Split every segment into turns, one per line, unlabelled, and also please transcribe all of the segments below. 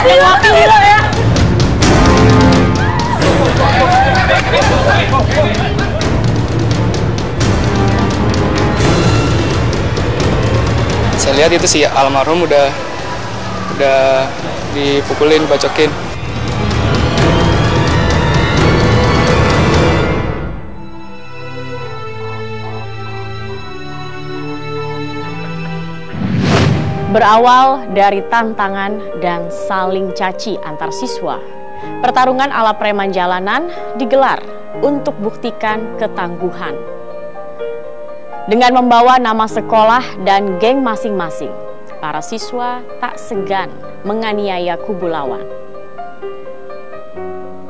Gila ya.
Saya lihat itu si almarhum udah dipukulin, bacokin.
Berawal dari tantangan dan saling caci antar siswa, pertarungan ala preman jalanan digelar untuk buktikan ketangguhan. Dengan membawa nama sekolah dan geng masing-masing, para siswa tak segan menganiaya kubu lawan.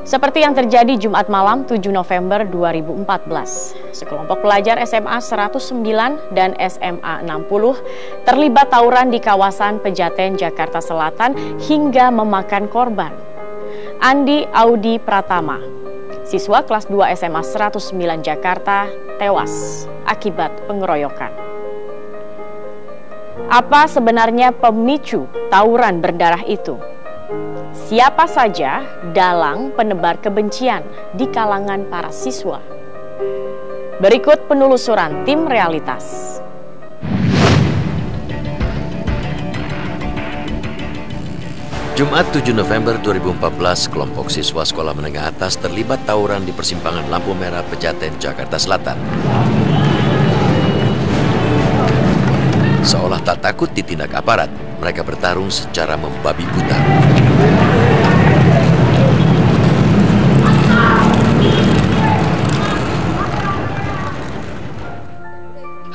Seperti yang terjadi Jumat malam 7 November 2014, sekelompok pelajar SMA 109 dan SMA 60 terlibat tawuran di kawasan Pejaten, Jakarta Selatan hingga memakan korban. Andi Audi Pratama, siswa kelas 2 SMA 109 Jakarta, tewas akibat pengeroyokan. Apa sebenarnya pemicu tawuran berdarah itu? Siapa saja dalang penebar kebencian di kalangan para siswa? Berikut penelusuran tim Realitas.
Jumat 7 November 2014, kelompok siswa sekolah menengah atas terlibat tawuran di persimpangan lampu merah Pejaten, Jakarta Selatan. Seolah tak takut ditindak aparat, mereka bertarung secara membabi buta.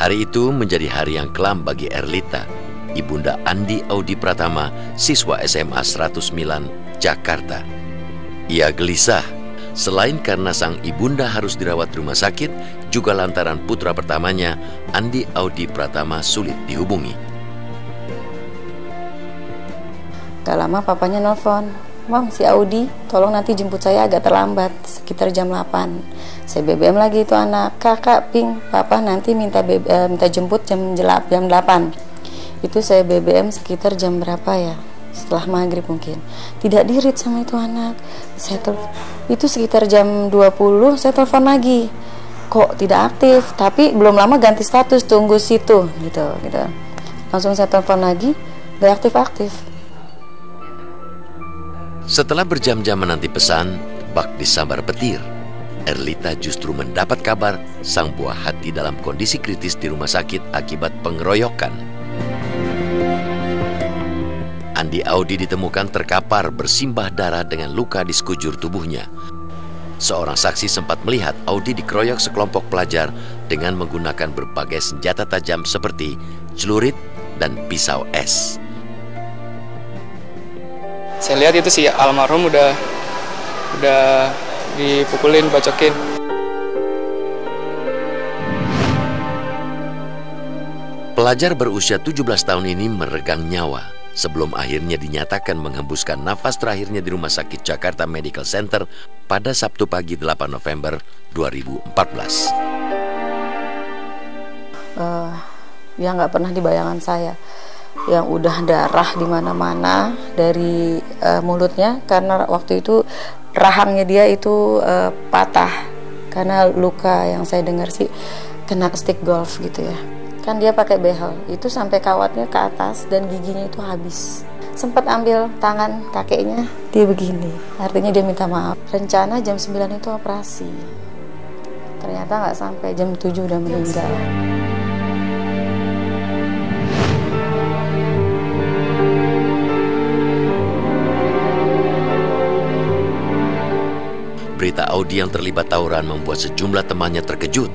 Hari itu menjadi hari yang kelam bagi Erlita, ibunda Andi Audi Pratama, siswa SMA 109 Jakarta. Ia gelisah, selain karena sang ibunda harus dirawat di rumah sakit, juga lantaran putra pertamanya, Andi Audi Pratama, sulit dihubungi.
Gak lama papanya nelfon, "Mam, si Audi, tolong nanti jemput saya agak terlambat, sekitar jam 8. Saya BBM lagi itu anak, "Kakak, Ping, papa nanti minta jemput jam 8. Itu saya BBM sekitar jam berapa ya? Setelah maghrib mungkin. Tidak di-read sama itu anak. Itu sekitar jam 20 saya telepon lagi. Kok tidak aktif? Tapi belum lama ganti status, tunggu situ gitu. Langsung saya telepon lagi, gak aktif-aktif.
Setelah berjam-jam menanti pesan, bak disambar petir. Erlita justru mendapat kabar sang buah hati dalam kondisi kritis di rumah sakit akibat pengeroyokan. Andi Audi ditemukan terkapar bersimbah darah dengan luka di sekujur tubuhnya. Seorang saksi sempat melihat Audi dikeroyok sekelompok pelajar dengan menggunakan berbagai senjata tajam seperti celurit dan pisau es.
Saya lihat itu si almarhum udah dipukulin, bacokin.
Pelajar berusia 17 tahun ini meregang nyawa sebelum akhirnya dinyatakan menghembuskan nafas terakhirnya di Rumah Sakit Jakarta Medical Center pada Sabtu pagi 8 November 2014.
Yang nggak pernah di bayangan saya, yang udah darah di mana-mana dari mulutnya, karena waktu itu rahangnya dia itu patah karena luka yang saya dengar sih kena stick golf gitu ya. Kan dia pakai behel, itu sampai kawatnya ke atas dan giginya itu habis. Sempat ambil tangan kakeknya, dia begini. Artinya dia minta maaf. Rencana jam 9 itu operasi. Ternyata nggak sampai, jam 7 udah meninggal.
Berita Audi yang terlibat tawuran membuat sejumlah temannya terkejut,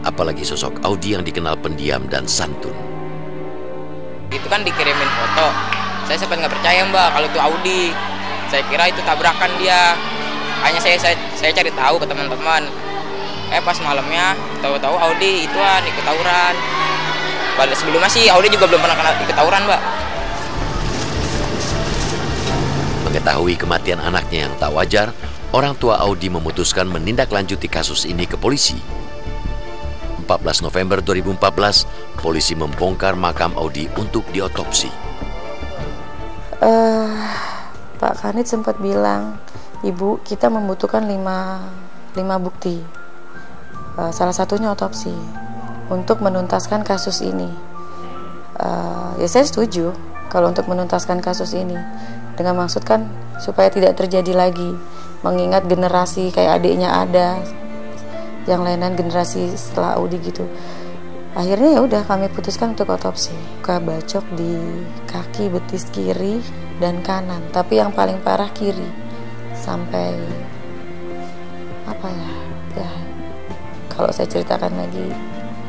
apalagi sosok Audi yang dikenal pendiam dan santun.
Itu kan dikirimin foto, saya sempat nggak percaya Mbak kalau itu Audi. Saya kira itu tabrakan dia. Hanya saya cari tahu ke teman-teman. Pas malamnya tahu-tahu Audi ituan ikut tawuran. Padahal sebelumnya sih Audi juga belum pernah ikut tawuran Mbak.
Mengetahui kematian anaknya yang tak wajar, orang tua Audi memutuskan menindaklanjuti kasus ini ke polisi. 14 November 2014, polisi membongkar makam Audi untuk diotopsi.
Pak Kanit sempat bilang, Ibu, kita membutuhkan 5 bukti. Salah satunya otopsi untuk menuntaskan kasus ini. Ya saya setuju kalau untuk menuntaskan kasus ini, dengan maksud kan supaya tidak terjadi lagi, mengingat generasi kayak adiknya ada, yang lain-lain generasi setelah Audi gitu. Akhirnya ya udah kami putuskan untuk otopsi. Luka bacok di kaki betis kiri dan kanan, tapi yang paling parah kiri, sampai apa ya kalau saya ceritakan lagi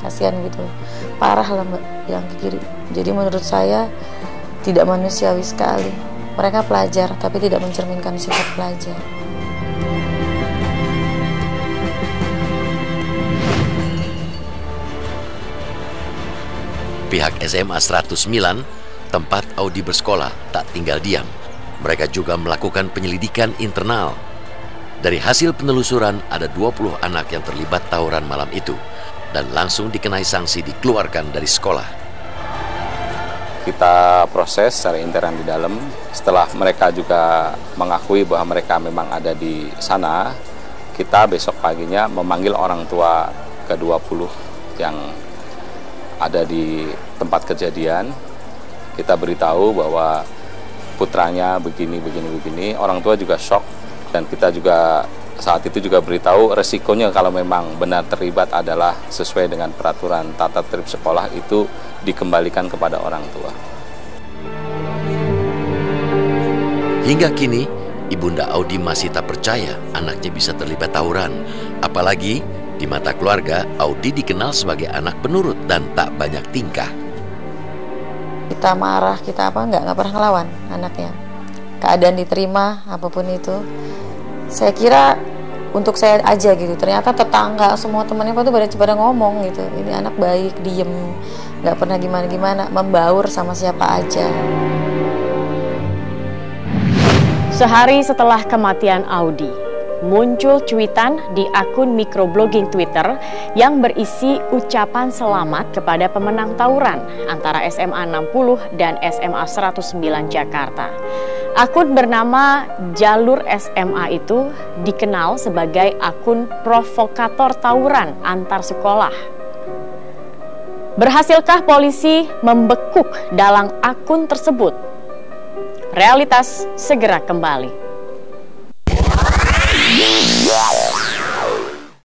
kasihan gitu, parah lah Mbak yang kiri. Jadi menurut saya tidak manusiawi sekali. Mereka pelajar tapi tidak mencerminkan sifat pelajar.
Pihak SMA 109, tempat Audi bersekolah, tak tinggal diam. Mereka juga melakukan penyelidikan internal. Dari hasil penelusuran, ada 20 anak yang terlibat tawuran malam itu dan langsung dikenai sanksi dikeluarkan dari sekolah.
Kita proses secara intern di dalam. Setelah mereka juga mengakui bahwa mereka memang ada di sana, kita besok paginya memanggil orang tua ke-20 yang ada di tempat kejadian. Kita beritahu bahwa putranya begini. Orang tua juga shock, dan kita juga saat itu juga beritahu resikonya kalau memang benar terlibat adalah sesuai dengan peraturan tata tertib sekolah, itu dikembalikan kepada orang tua.
Hingga kini, Ibunda Audi masih tak percaya anaknya bisa terlibat tawuran. Apalagi di mata keluarga, Audi dikenal sebagai anak penurut dan tak banyak tingkah.
Kita marah, kita nggak pernah ngelawan anaknya. Keadaan diterima, apapun itu. Saya kira untuk saya aja gitu. Ternyata tetangga, semua temannya tuh pada ngomong gitu. Ini anak baik, diem, nggak pernah gimana-gimana, membaur sama siapa aja.
Sehari setelah kematian Audi, muncul cuitan di akun microblogging Twitter yang berisi ucapan selamat kepada pemenang tawuran antara SMA 60 dan SMA 109 Jakarta. Akun bernama Jalur SMA itu dikenal sebagai akun provokator tawuran antar sekolah. Berhasilkah polisi membekuk dalang akun tersebut? Realitas segera kembali.